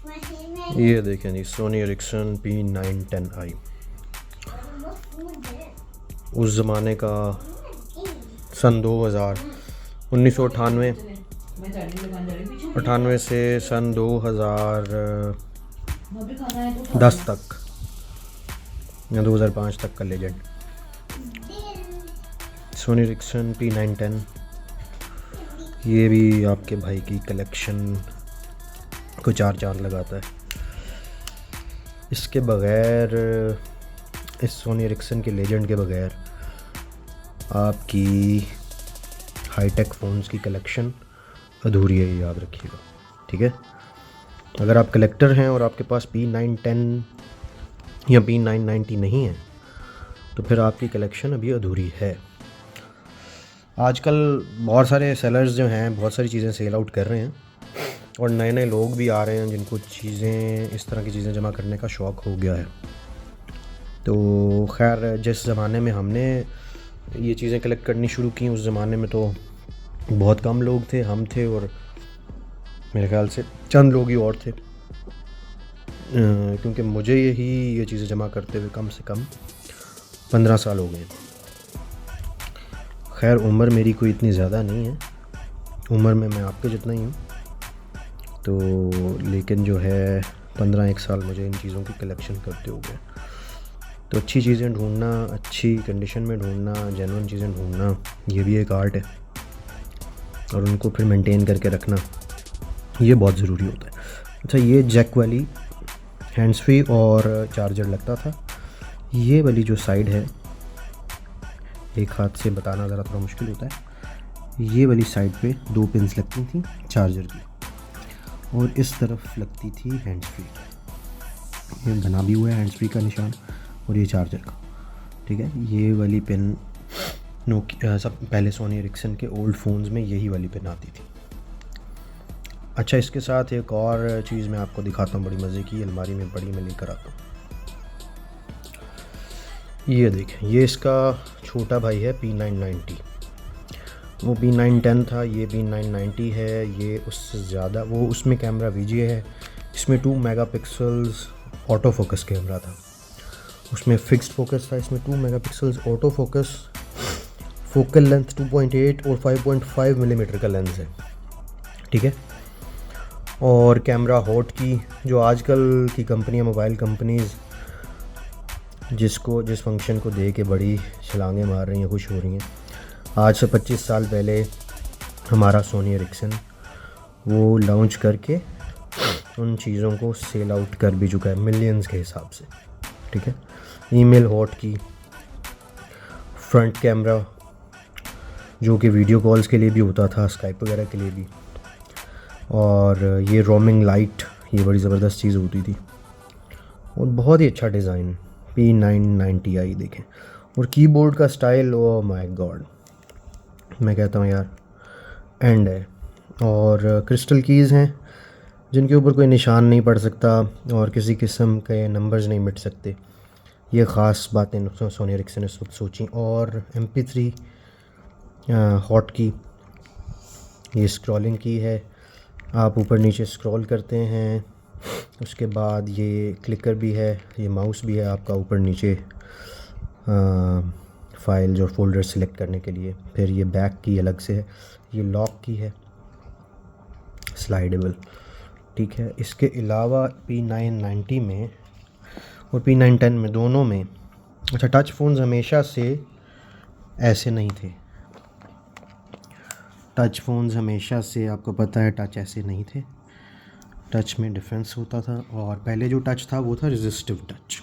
ये देखें जी, Sony Ericsson P910i। उस ज़माने का, सन 2000, 1998 से सन 2010 तक या 2005 तक का लेजेंड सोनी एरिक्सन P910। ये भी आपके भाई की कलेक्शन को चार चांद लगाता है। इसके बग़ैर, इस सोनी एरिक्सन के लेजेंड के बग़ैर आपकी हाईटेक फ़ोन्स की कलेक्शन अधूरी है, याद रखिएगा, ठीक है। अगर आप कलेक्टर हैं और आपके पास P910 या P990 नहीं है तो फिर आपकी कलेक्शन अभी अधूरी है। आजकल बहुत सारे सेलर्स जो हैं बहुत सारी चीज़ें सेल आउट कर रहे हैं और नए नए लोग भी आ रहे हैं जिनको चीज़ें, इस तरह की चीज़ें जमा करने का शौक़ हो गया है। तो खैर, जिस ज़माने में हमने ये चीज़ें कलेक्ट करनी शुरू की, उस ज़माने में तो बहुत कम लोग थे, हम थे और मेरे ख़्याल से चंद लोग ही और थे, क्योंकि मुझे ये चीज़ें जमा करते हुए कम से कम 15 साल हो गए। खैर, उम्र मेरी कोई इतनी ज़्यादा नहीं है, उम्र में मैं आपके जितना ही हूँ, तो लेकिन जो है 15-1 साल मुझे इन चीज़ों की कलेक्शन करते हो गए। तो अच्छी चीज़ें ढूंढना, अच्छी कंडीशन में ढूंढना, जेन्युइन चीज़ें ढूंढना, ये भी एक आर्ट है और उनको फिर मेंटेन करके रखना ये बहुत ज़रूरी होता है। अच्छा, ये जैक वाली हैंड्स फ्री और चार्जर लगता था। ये वाली जो साइड है, एक हाथ से बताना ज़रा थोड़ा मुश्किल होता है, ये वाली साइड पे 2 पिन्स लगती थी चार्जर की और इस तरफ लगती थी हैंड्स फ्री। ये बना भी हुआ है हैंड्स फ्री का निशान और ये चार्जर का, ठीक है। ये वाली पिन नोकिया, सब पहले सोनी एरिक्सन के ओल्ड फ़ोन्स में यही वाली पिन आती थी। अच्छा, इसके साथ एक और चीज़ मैं आपको दिखाता हूँ, बड़ी मज़े की, अलमारी में बड़ी मैं लेकर आता हूँ। ये देखें, ये इसका छोटा भाई है P990। वो P910 था, ये P990 है। ये उससे ज़्यादा, वो उसमें कैमरा VGA है, इसमें 2 मेगापिक्सल्स ऑटो फोकस कैमरा था, उसमें फिक्स्ड फोकस था, इसमें 2 megapixels auto focus, focal length 2.8 और 5.5 मिलीमीटर का लेंस है, ठीक है। और कैमरा हॉट की, जो आजकल की कंपनियां, मोबाइल कंपनीज़ जिस फंक्शन को दे के बड़ी छलांगे मार रही हैं, खुश हो रही हैं, आज से 25 साल पहले हमारा सोनी एरिक्सन वो लॉन्च करके उन चीज़ों को सेल आउट कर भी चुका है मिलियंस के हिसाब से, ठीक है। ईमेल हॉट की, फ्रंट कैमरा जो कि वीडियो कॉल्स के लिए भी होता था, स्काइप वगैरह के लिए भी, और ये रोमिंग लाइट, ये बड़ी ज़बरदस्त चीज़ होती थी और बहुत ही अच्छा डिज़ाइन P990i देखें। और कीबोर्ड का स्टाइल, ओ माय गॉड, मैं कहता हूँ यार, एंड है। और क्रिस्टल कीज़ हैं जिनके ऊपर कोई निशान नहीं पड़ सकता और किसी किस्म के नंबर्स नहीं मिट सकते। ये ख़ास बातें सोनी एरिक्सन ने इस वक्त सोची। और MP3 हॉट की, ये स्क्रॉलिंग की है, आप ऊपर नीचे स्क्रॉल करते हैं। उसके बाद ये क्लिकर भी है, ये माउस भी है आपका ऊपर नीचे फ़ाइल और फोल्डर सेलेक्ट करने के लिए। फिर ये बैक की अलग से है, ये लॉक की है, स्लाइडेबल, ठीक है। इसके अलावा P990 में और P910 में, दोनों में, अच्छा, टच फ़ोन्स हमेशा से ऐसे नहीं थे। टच फ़ोन्स हमेशा से, आपको पता है, टच ऐसे नहीं थे। टच में डिफरेंस होता था और पहले जो टच था वो था रेजिस्टिव टच।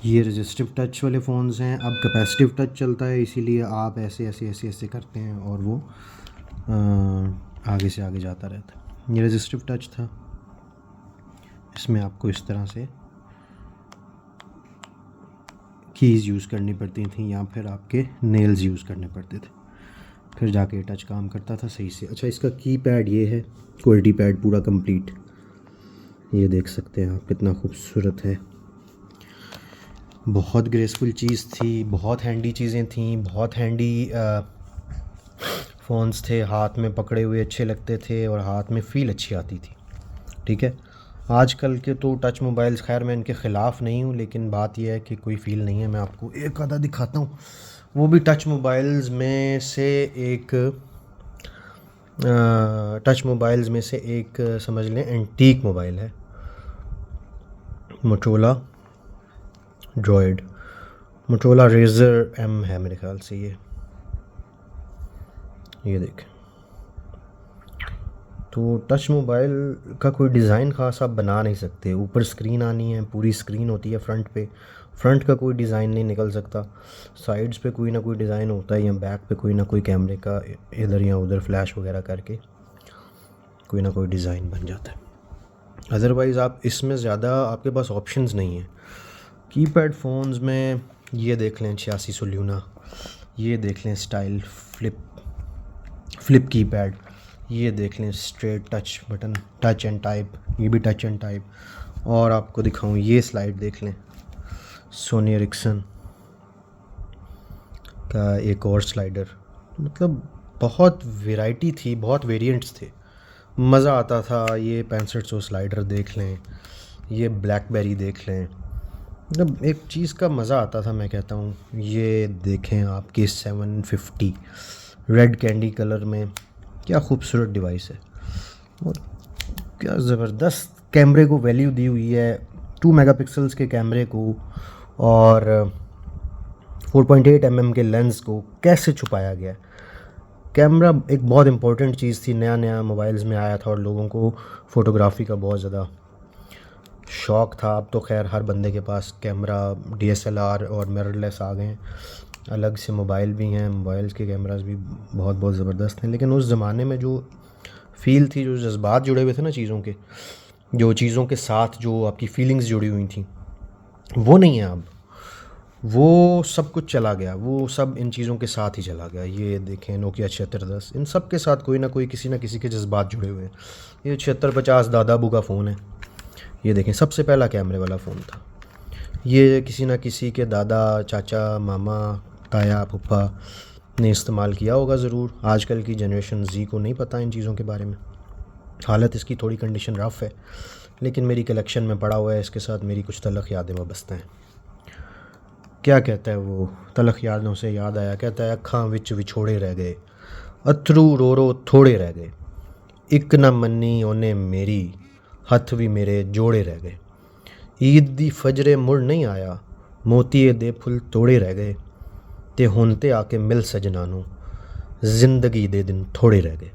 ये रेजिस्टिव टच वाले फ़ोन्स हैं। अब कैपेसिटिव टच चलता है, इसीलिए आप ऐसे ऐसे ऐसे ऐसे करते हैं और वो आगे से आगे जाता रहता है। ये रेजिस्टिव टच था, इसमें आपको इस तरह से कीज़ यूज़ करनी पड़ती थी या फिर आपके नेल्स यूज़ करने पड़ते थे, फिर जाके टच काम करता था सही से। अच्छा, इसका कीपैड ये है, क्वालिटी पैड पूरा कंप्लीट, ये देख सकते हैं आप, कितना खूबसूरत है। बहुत ग्रेसफुल चीज़ थी, बहुत हैंडी चीज़ें थी, बहुत हैंडी फ़ोन्स थे, हाथ में पकड़े हुए अच्छे लगते थे और हाथ में फ़ील अच्छी आती थी। ठीक है। आजकल के तो टच मोबाइल्स, खैर मैं इनके ख़िलाफ़ नहीं हूँ, लेकिन बात यह है कि कोई फ़ील नहीं है। मैं आपको एक आधा दिखाता हूँ, वो भी टच मोबाइल्स में से एक समझ लें एंटीक मोबाइल है, Motorola Droid, Motorola Razr M है मेरे ख़्याल से। ये देखें, तो टच मोबाइल का कोई डिज़ाइन ख़ास आप बना नहीं सकते। ऊपर स्क्रीन आनी है, पूरी स्क्रीन होती है फ्रंट पे, फ्रंट का कोई डिज़ाइन नहीं निकल सकता। साइड्स पे कोई ना कोई डिज़ाइन होता है, या बैक पे कोई ना कोई कैमरे का इधर या उधर फ्लैश वगैरह करके कोई ना कोई डिज़ाइन बन जाता है। अदरवाइज़ आप इसमें ज़्यादा आपके पास ऑप्शंस नहीं है। कीपैड फ़ोन्स में ये देख लें 8600 ल्यूना, ये देख लें स्टाइल फ्लिप कीपैड, ये देख लें straight touch button, touch and type, ये भी टच एंड टाइप। और आपको दिखाऊं, ये स्लाइड देख लें, सोनी एरिक्सन का एक और स्लाइडर। मतलब बहुत वैरायटी थी, बहुत वेरिएंट्स थे, मज़ा आता था। ये 6500 स्लाइडर देख लें, ये ब्लैकबेरी देख लें, मतलब एक चीज़ का मज़ा आता था, मैं कहता हूँ। ये देखें आपकी 750 रेड कैंडी कलर में, क्या खूबसूरत डिवाइस है और क्या ज़बरदस्त कैमरे को वैल्यू दी हुई है। 2 मेगापिक्सल्स के कैमरे को और 4.8 mm के लेंस को कैसे छुपाया गया। कैमरा एक बहुत इम्पोर्टेंट चीज़ थी, नया नया मोबाइल्स में आया था और लोगों को फ़ोटोग्राफी का बहुत ज़्यादा शौक़ था। अब तो खैर हर बंदे के पास कैमरा, DSLR और मिररलेस आ गए हैं, अलग से मोबाइल भी हैं, मोबाइल्स के कैमरास भी बहुत बहुत ज़बरदस्त हैं। लेकिन उस ज़माने में जो फ़ील थी, जो जज्बात जुड़े हुए थे ना चीज़ों के, जो चीज़ों के साथ जो आपकी फ़ीलिंग्स जुड़ी हुई थी, वो नहीं है अब। वो सब कुछ चला गया, वो सब इन चीज़ों के साथ ही चला गया। ये देखें नोकिया 7610, इन सब के साथ कोई ना कोई किसी ना किसी के जज्बात जुड़े हुए हैं। ये 7650 दादा बू का फ़ोन है, ये देखें सबसे पहला कैमरे वाला फ़ोन था। ये किसी ना किसी के दादा, चाचा, मामा, ताया, फूफा ने इस्तेमाल किया होगा ज़रूर। आजकल की जनरेशन Z को नहीं पता इन चीज़ों के बारे में। हालत इसकी थोड़ी कंडीशन रफ़ है, लेकिन मेरी कलेक्शन में पड़ा हुआ है। इसके साथ मेरी कुछ तलख़ यादें वाबस्ता हैं। क्या कहता है वो, तलख़ यादों से याद आया, कहता है अखां विच विछोड़े रह गए, अथरू रो रो थोड़े रह गए, एक न मन्नी ओने मेरी, हथ भी मेरे जोड़े रह गए। ईद दी फजरे मुड़ नहीं आया, मोतीए दे फुल तोड़े रह गए, ते हुण ते आके मिल सजना नू, जिंदगी दे दिन थोड़े रह गए।